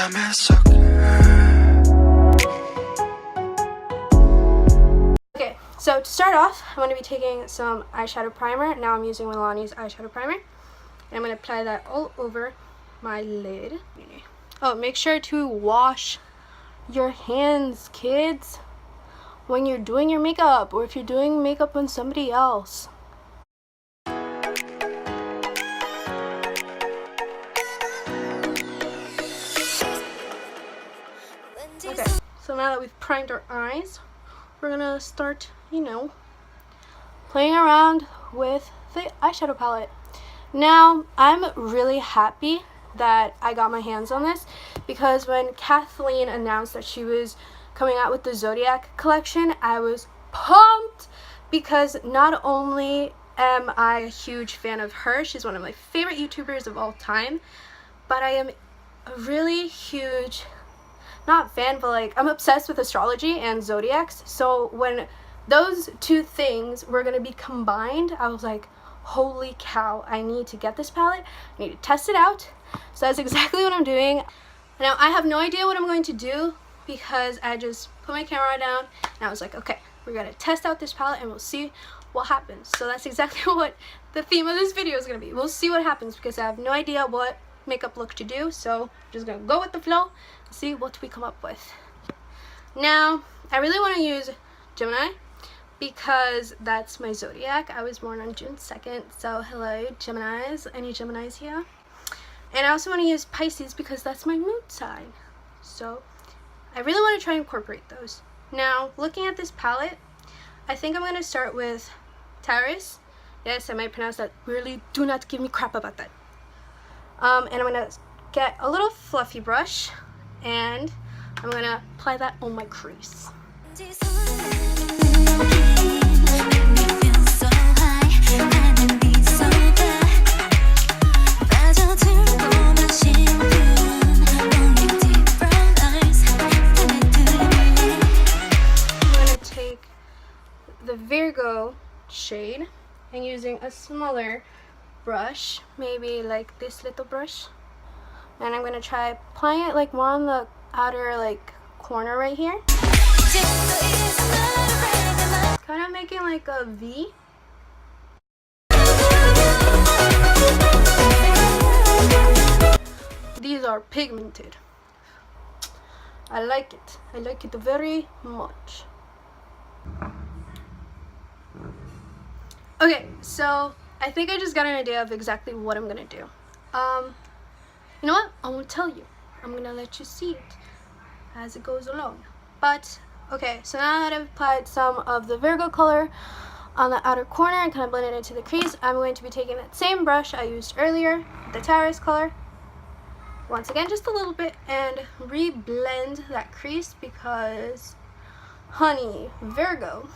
Okay, so to start off, I'm going to be taking some eyeshadow primer. Now I'm using Milani's eyeshadow primer. And I'm going to apply that all over my lid. Oh, make sure to wash your hands, kids, when you're doing your makeup, or if you're doing makeup on somebody else. Okay, so now that we've primed our eyes, we're gonna start, playing around with the eyeshadow palette. Now, I'm really happy that I got my hands on this, because when Kathleen announced that she was coming out with the Zodiac collection, I was pumped, because not only am I a huge fan of her, she's one of my favorite YouTubers of all time, but I am a really huge, not fan, but like, I'm obsessed with astrology and zodiacs. So when those two things were going to be combined, I was like, holy cow, I need to get this palette, I need to test it out. So that's exactly what I'm doing. Now, I have no idea what I'm going to do, because I just put my camera down and I was like, okay, we're going to test out this palette and we'll see what happens. So that's exactly what the theme of this video is going to be. We'll see what happens, because I have no idea what makeup look to do. So I'm just going to go with the flow and see what we come up with. Now, I really want to use Gemini, because that's my zodiac. I was born on June 2nd, so hello Geminis, any Geminis here? And I also want to use Pisces, because that's my moon sign. So I really want to try and incorporate those. Now, looking at this palette, I think I'm going to start with Taurus. Yes, I might pronounce that weirdly, do not give me crap about that. And I'm going to get a little fluffy brush, and I'm going to apply that on my crease. The Virgo shade, and using a smaller brush, maybe like this little brush, and I'm gonna try applying it like more on the outer like corner right here, kind of making like a V. These are pigmented. I like it very much. Okay, so I think I just got an idea of exactly what I'm gonna do. You know what? I won't tell you. I'm gonna let you see it as it goes along. But, okay, so now that I've applied some of the Virgo color on the outer corner and kind of blended it into the crease, I'm going to be taking that same brush I used earlier, the Taurus color, once again, just a little bit, and re-blend that crease, because, honey, Virgo,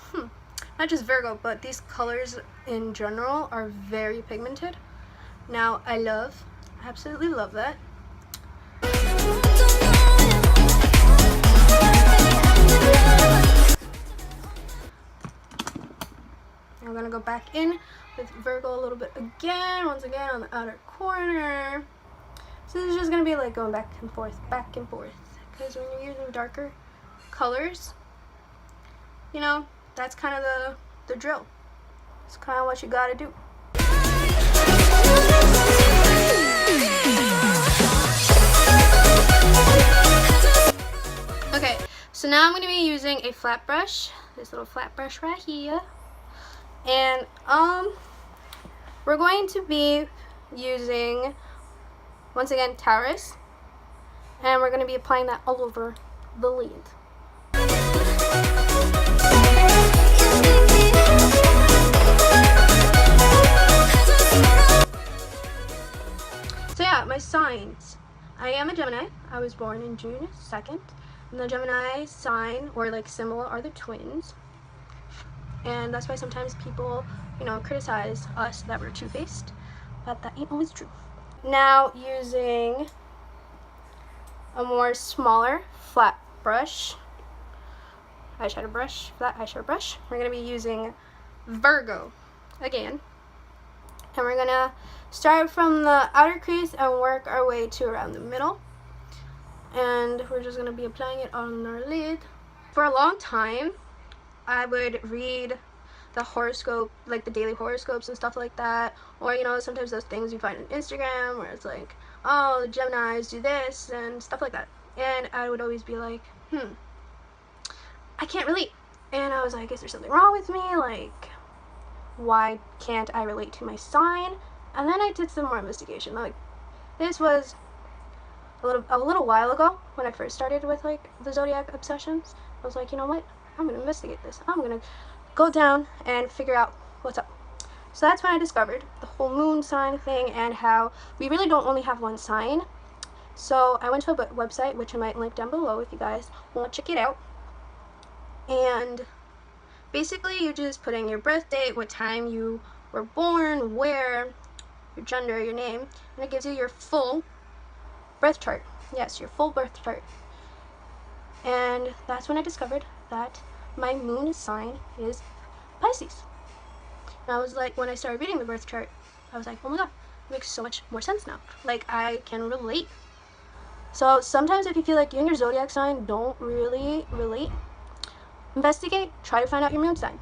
not just Virgo, but these colors in general are very pigmented. Now, I absolutely love that. I'm gonna go back in with Virgo a little bit again, once again on the outer corner. So this is just gonna be like going back and forth, because when you're using darker colors, that's kind of the drill. It's kind of what you gotta do. Okay, so now I'm going to be using a flat brush, this little flat brush right here, and we're going to be using, once again, Taurus, and we're going to be applying that all over the lid. So yeah, my signs. I am a Gemini. I was born in June 2nd. And the Gemini sign, or like symbol, are the twins. And that's why sometimes people, criticize us that we're two-faced. But that ain't always true. Now, using a more smaller flat brush, flat eyeshadow brush, we're going to be using Virgo again. And we're going to start from the outer crease and work our way to around the middle. and we're just gonna be applying it on our lid. For a long time, I would read the horoscope, like the daily horoscopes and stuff like that, or you know, sometimes those things you find on Instagram where it's like, oh, the Geminis do this and stuff like that, and I would always be like, I can't relate. And I was like, is there something wrong with me? Like, why can't I relate to my sign? And then I did some more investigation. Like, this was a little while ago when I first started with like the Zodiac obsessions. I was like, you know what? I'm gonna investigate this. I'm gonna go down and figure out what's up. So that's when I discovered the whole moon sign thing and how we really don't only have one sign. So I went to a website, which I might link down below if you guys want to check it out. And basically you just put in your birth date, what time you were born, where, your gender, your name, and it gives you your full birth chart. Yes, your full birth chart. And that's when I discovered that my moon sign is Pisces. And I was like, when I started reading the birth chart, I was like, oh my god, it makes so much more sense now. Like, I can relate. So sometimes if you feel like you and your zodiac sign don't really relate, investigate, try to find out your moon sign.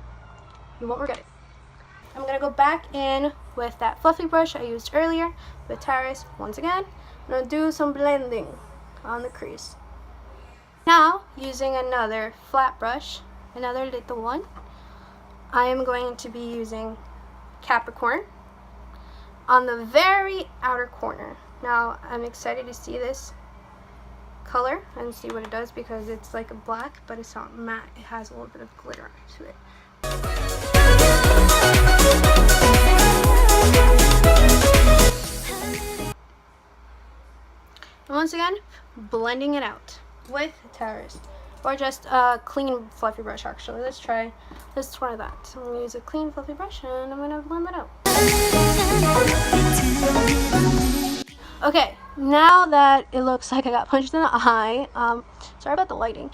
You won't regret it. I'm gonna go back in with that fluffy brush I used earlier with Taurus once again. I'm gonna do some blending on the crease. Now, using another flat brush, another little one, I am going to be using Capricorn on the very outer corner. Now, I'm excited to see this color and see what it does because it's like a black, but it's not matte. It has a little bit of glitter to it. And once again, blending it out with Taurus, or just a clean fluffy brush. Actually, let's try that. So I'm gonna use a clean fluffy brush and I'm gonna blend that out. Okay, now that it looks like I got punched in the eye, sorry about the lighting,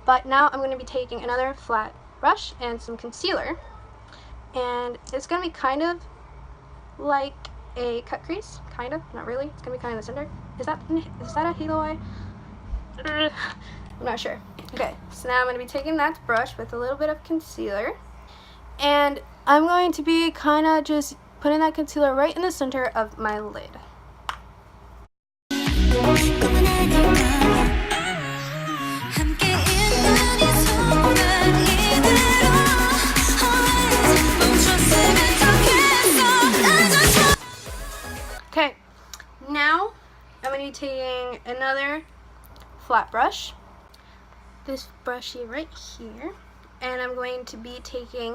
but now I'm gonna be taking another flat brush and some concealer, and it's gonna be kind of like a cut crease, kind of, not really. It's gonna be kind of in the center. Is that a halo eye? I'm not sure. Okay, so now I'm going to be taking that brush with a little bit of concealer, and I'm going to be kind of just putting that concealer right in the center of my lid. Okay, now I'm going to be taking another flat brush, this brushy right here, and I'm going to be taking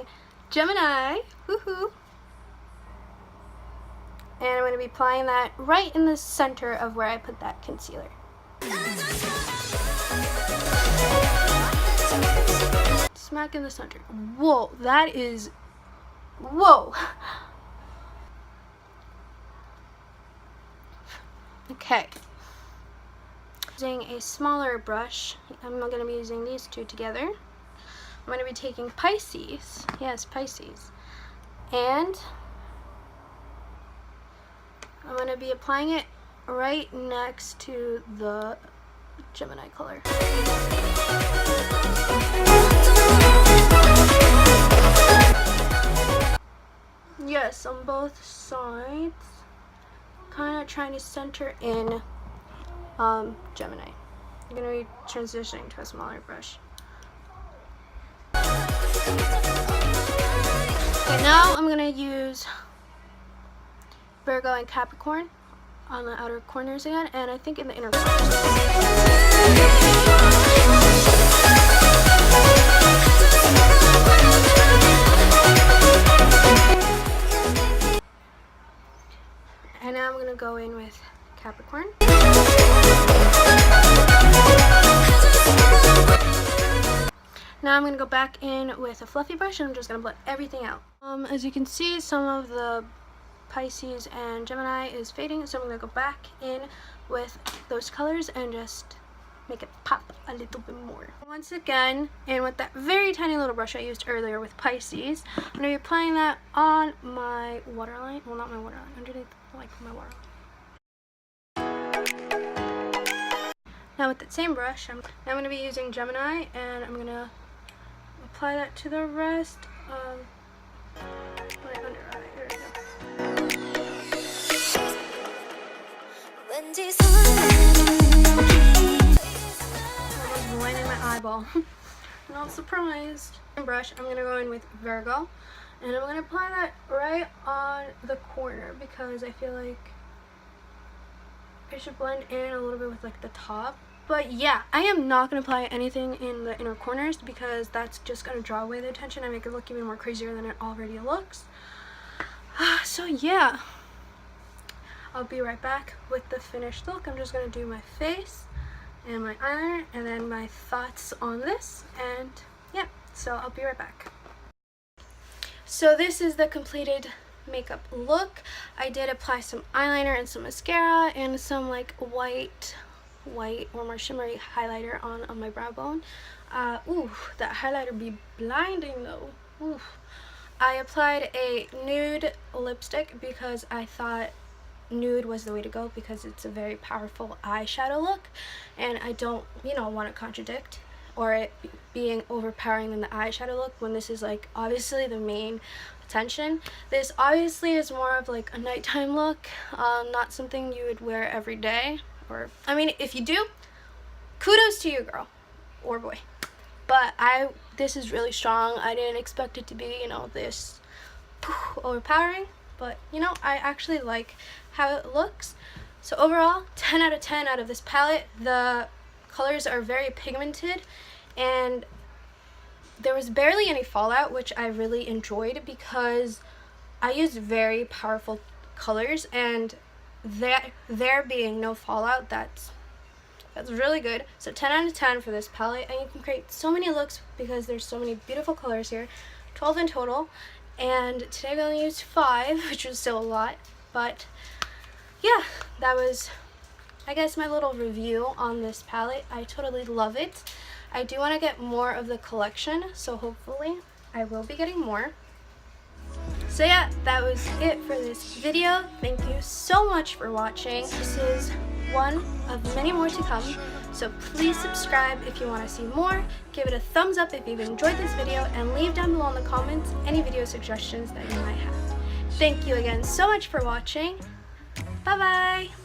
Gemini, woohoo, and I'm going to be applying that right in the center of where I put that concealer. Smack in the center. Whoa, that is, whoa. Okay. Using a smaller brush, I'm going to be using these two together. I'm going to be taking Pisces, yes, Pisces, and I'm going to be applying it right next to the Gemini color. Yes, on both sides, kind of trying to center in Gemini. I'm going to be transitioning to a smaller brush. Okay, now I'm going to use Virgo and Capricorn on the outer corners again, and I think in the inner corners. And now I'm going to go in with Capricorn. Now I'm going to go back in with a fluffy brush and I'm just going to blend everything out. As you can see, some of the Pisces and Gemini is fading, so I'm going to go back in with those colors and just make it pop a little bit more. Once again, and with that very tiny little brush I used earlier with Pisces, I'm going to be applying that on my waterline. Well, not my waterline, underneath like my waterline. Now with that same brush, I'm going to be using Gemini, and I'm going to apply that to the rest of my under eye. There we go. I was blinding my eyeball. Not surprised. Brush, I'm going to go in with Virgo, and I'm going to apply that right on the corner because I feel like it should blend in a little bit with like the top. But yeah, I am not going to apply anything in the inner corners because that's just going to draw away the attention and make it look even more crazier than it already looks. So yeah, I'll be right back with the finished look. I'm just going to do my face and my eyeliner and then my thoughts on this, and yeah, so I'll be right back. So this is the completed makeup look. I did apply some eyeliner and some mascara and some like white or more shimmery highlighter on my brow bone. Ooh, that highlighter be blinding though. Ooh. I applied a nude lipstick because I thought nude was the way to go because it's a very powerful eyeshadow look, and I don't, want to contradict or it being overpowering than the eyeshadow look when this is like obviously the main attention. This obviously is more of like a nighttime look, not something you would wear every day, or I mean if you do, kudos to you, girl or boy. But this is really strong. I didn't expect it to be, this overpowering, but I actually like how it looks. So overall, 10 out of 10 out of this palette. The colors are very pigmented and there was barely any fallout, which I really enjoyed because I used very powerful colors, and there being no fallout, that's really good. So 10 out of 10 for this palette, and you can create so many looks because there's so many beautiful colors here, 12 in total, and today we only used 5, which was still a lot. But yeah, that was, I guess, my little review on this palette. I totally love it. I do want to get more of the collection, so hopefully I will be getting more. So yeah, that was it for this video. Thank you so much for watching. This is one of many more to come, so please subscribe if you want to see more. Give it a thumbs up if you've enjoyed this video, and leave down below in the comments any video suggestions that you might have. Thank you again so much for watching. Bye bye!